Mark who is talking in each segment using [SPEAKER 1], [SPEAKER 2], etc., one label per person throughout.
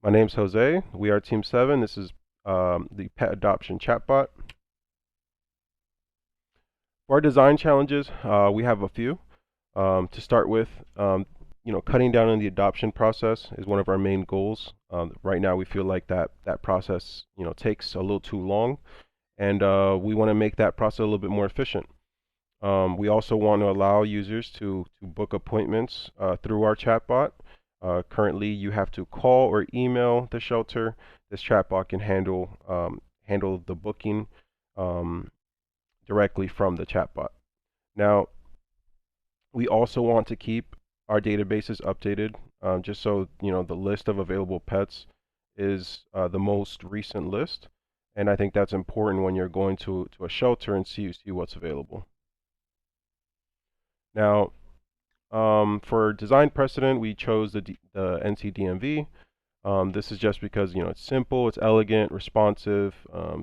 [SPEAKER 1] My name's Jose. We are Team 7. This is the pet adoption chatbot. For our design challenges, we have a few. To start with, cutting down on the adoption process is one of our main goals. Right now, we feel like that process, takes a little too long, and we want to make that process a little bit more efficient. We also want to allow users to book appointments through our chatbot. Currently, you have to call or email the shelter. This chatbot can handle the booking um, directly from the chatbot. Now, we also want to keep our databases updated, just so the list of available pets is the most recent list, and I think that's important when you're going to a shelter and see what's available. Now, for design precedent, we chose the NCDMV. This is just because it's simple, it's elegant, responsive.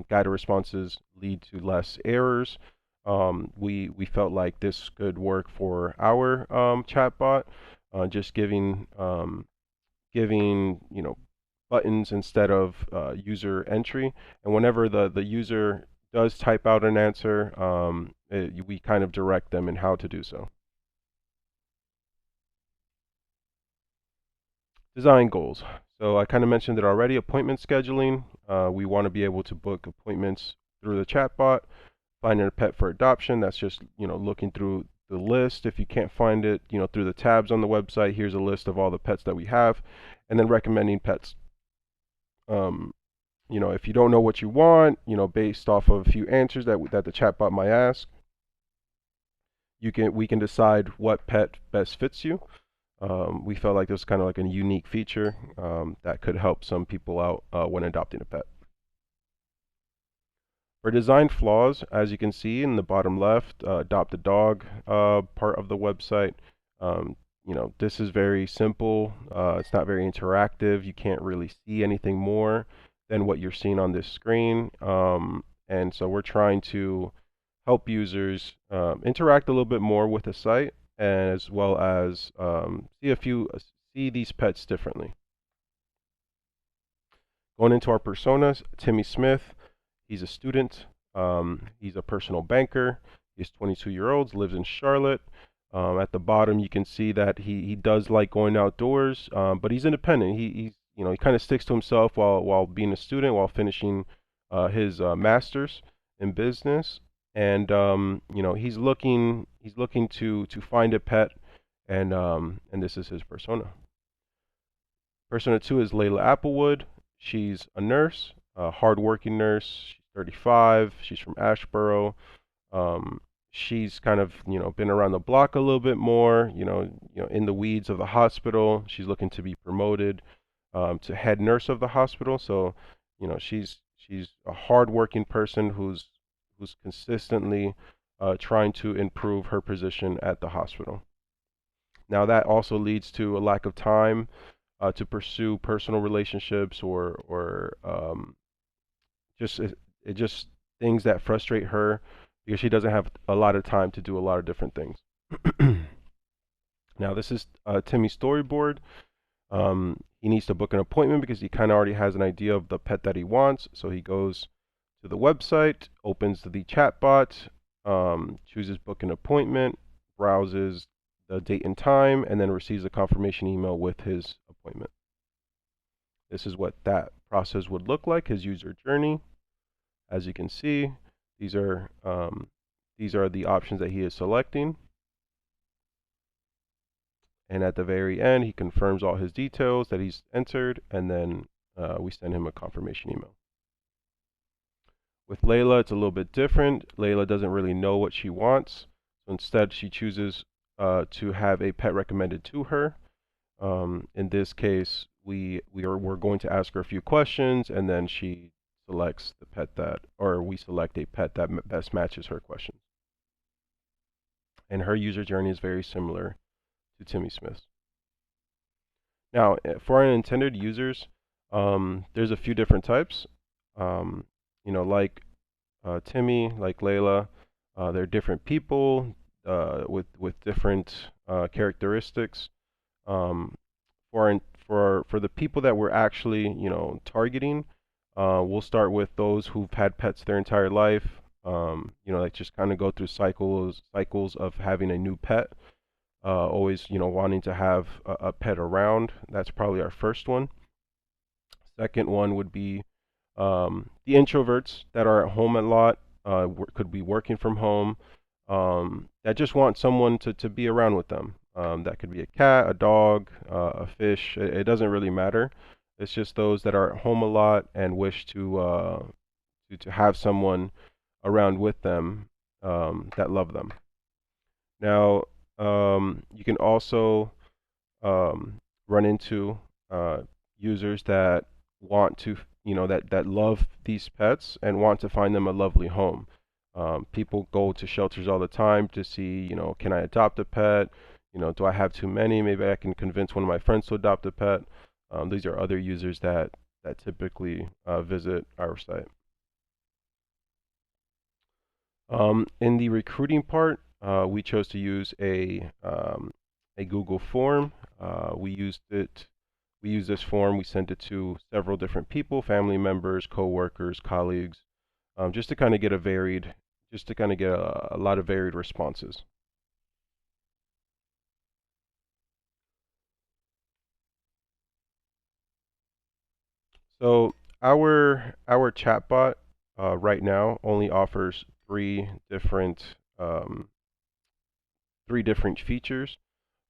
[SPEAKER 1] Guided responses lead to less errors. We felt like this could work for our chatbot, just giving buttons instead of user entry. And whenever the user does type out an answer, we kind of direct them in how to do so. Design goals. So I kind of mentioned it already. Appointment scheduling. We want to be able to book appointments through the chatbot. Finding a pet for adoption. That's just looking through the list. If you can't find it, through the tabs on the website, here's a list of all the pets that we have, and then recommending pets. If you don't know what you want, based off of a few answers that the chatbot might ask, we can decide what pet best fits you. We felt like this was kind of like a unique feature that could help some people out when adopting a pet. For design flaws, as you can see in the bottom left, adopt a dog part of the website. This is very simple. It's not very interactive. You can't really see anything more than what you're seeing on this screen. And so we're trying to help users interact a little bit more with the site, as well as see these pets differently. Going into our personas, Timmy Smith, he's a student. He's a personal banker. He's 22-year-old, lives in Charlotte. At the bottom, you can see that he does like going outdoors, but he's independent. He kind of sticks to himself while being a student, while finishing his master's in business. And he's looking to find a pet, and this is his persona. Persona 2 is Layla Applewood. She's a nurse, a hardworking nurse. She's 35. She's from Ashboro. She's kind of been around the block a little bit more. In the weeds of the hospital. She's looking to be promoted to head nurse of the hospital. So, she's a hardworking person who's consistently trying to improve her position at the hospital. Now that also leads to a lack of time to pursue personal relationships or just things that frustrate her because she doesn't have a lot of time to do a lot of different things. Now this is Timmy's storyboard. He needs to book an appointment because he kind of already has an idea of the pet that he wants. So he goes to the website, opens the chatbot, chooses book an appointment, browses the date and time, and then receives a confirmation email with his appointment. This is what that process would look like, his user journey. As you can see, these are the options that he is selecting. And at the very end, he confirms all his details that he's entered, and then we send him a confirmation email. With Layla, it's a little bit different. Layla doesn't really know what she wants. So instead, she chooses to have a pet recommended to her. In this case, we're going to ask her a few questions, and then she selects the pet we select a pet that best matches her questions. And her user journey is very similar to Timmy Smith's. Now, for unintended users, there's a few different types. Like Timmy, like Layla, they're different people with different characteristics. For for the people that we're actually, targeting, we'll start with those who've had pets their entire life. Like just kind of go through cycles of having a new pet. Always, wanting to have a pet around. That's probably our first one. Second one would be the introverts that are at home a lot, could be working from home, that just want someone to be around with them. That could be a cat, a dog, a fish. It doesn't really matter. It's just those that are at home a lot and wish to have someone around with them, that love them. Now, you can also run into users that want to, that love these pets and want to find them a lovely home. People go to shelters all the time to see, can I adopt a pet? Do I have too many? Maybe I can convince one of my friends to adopt a pet. These are other users that typically visit our site. In the recruiting part, we chose to use a Google form. We used this form. We sent it to several different people, family members, coworkers, colleagues, just to kind of get a lot of varied responses. So our chatbot right now only offers um, three different features.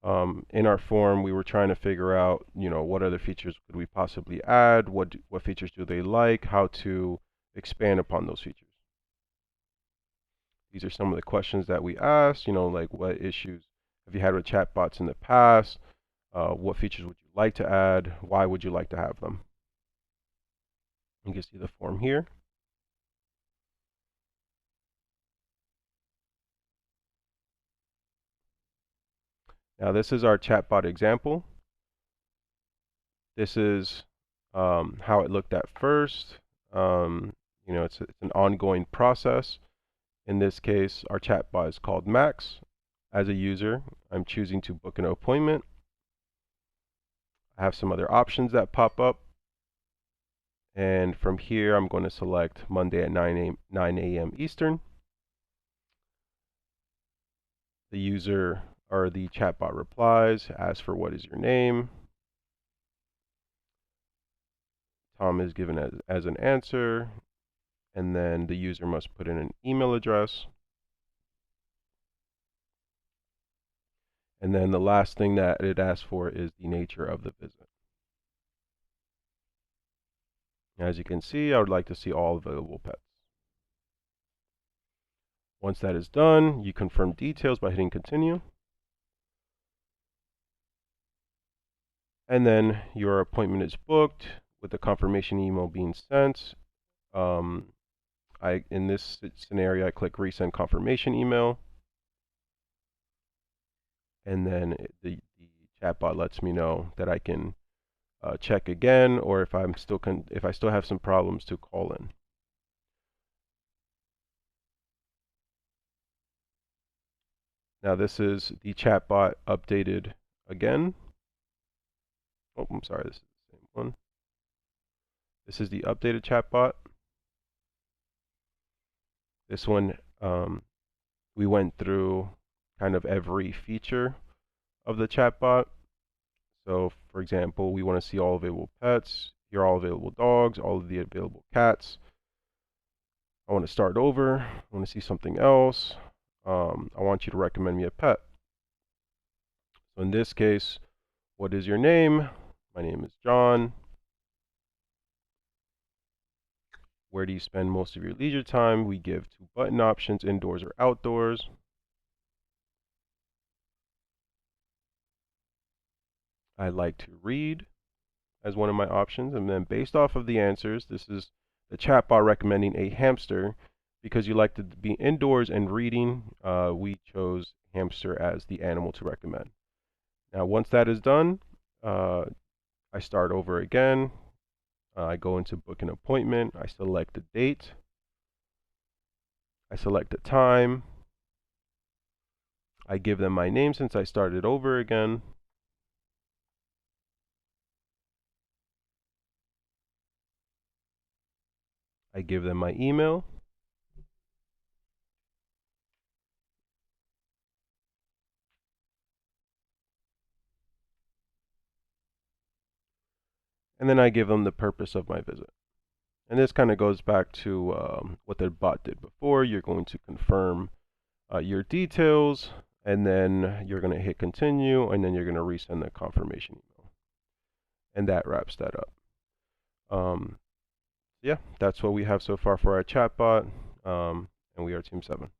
[SPEAKER 1] In our form, we were trying to figure out, what other features could we possibly add? What features do they like? How to expand upon those features? These are some of the questions that we asked. Like what issues have you had with chatbots in the past? What features would you like to add? Why would you like to have them? You can see the form here. Now this is our chatbot example. This is how it looked at first. It's an ongoing process. In this case, our chatbot is called Max. As a user, I'm choosing to book an appointment. I have some other options that pop up. And from here, I'm going to select Monday at 9 a.m. Eastern. The user or the chatbot replies, asks for what is your name. Tom is given as an answer. And then the user must put in an email address. And then the last thing that it asks for is the nature of the visit. As you can see, I would like to see all available pets. Once that is done, you confirm details by hitting continue. And then your appointment is booked with the confirmation email being sent. In this scenario, I click resend confirmation email. And then the chatbot lets me know that I can check again, or if I still have some problems, to call in. Now this is the chatbot updated again. Oh, I'm sorry, this is the same one. This is the updated chatbot. This one, we went through kind of every feature of the chatbot. So, for example, we want to see all available pets, here are all available dogs, all of the available cats. I want to start over. I want to see something else. I want you to recommend me a pet. So in this case, what is your name? My name is John. Where do you spend most of your leisure time? We give 2 button options, indoors or outdoors. I like to read as one of my options. And then based off of the answers, this is the chatbot recommending a hamster. Because you like to be indoors and reading, we chose hamster as the animal to recommend. Now, once that is done, I start over again. I go into book an appointment. I select the date. I select the time. I give them my name since I started over again. I give them my email. And then I give them the purpose of my visit. And this kind of goes back to what the bot did before. You're going to confirm your details, and then you're going to hit continue, and then you're going to resend the confirmation email. And that wraps that up. Yeah, that's what we have so far for our chatbot, and we are Team 7.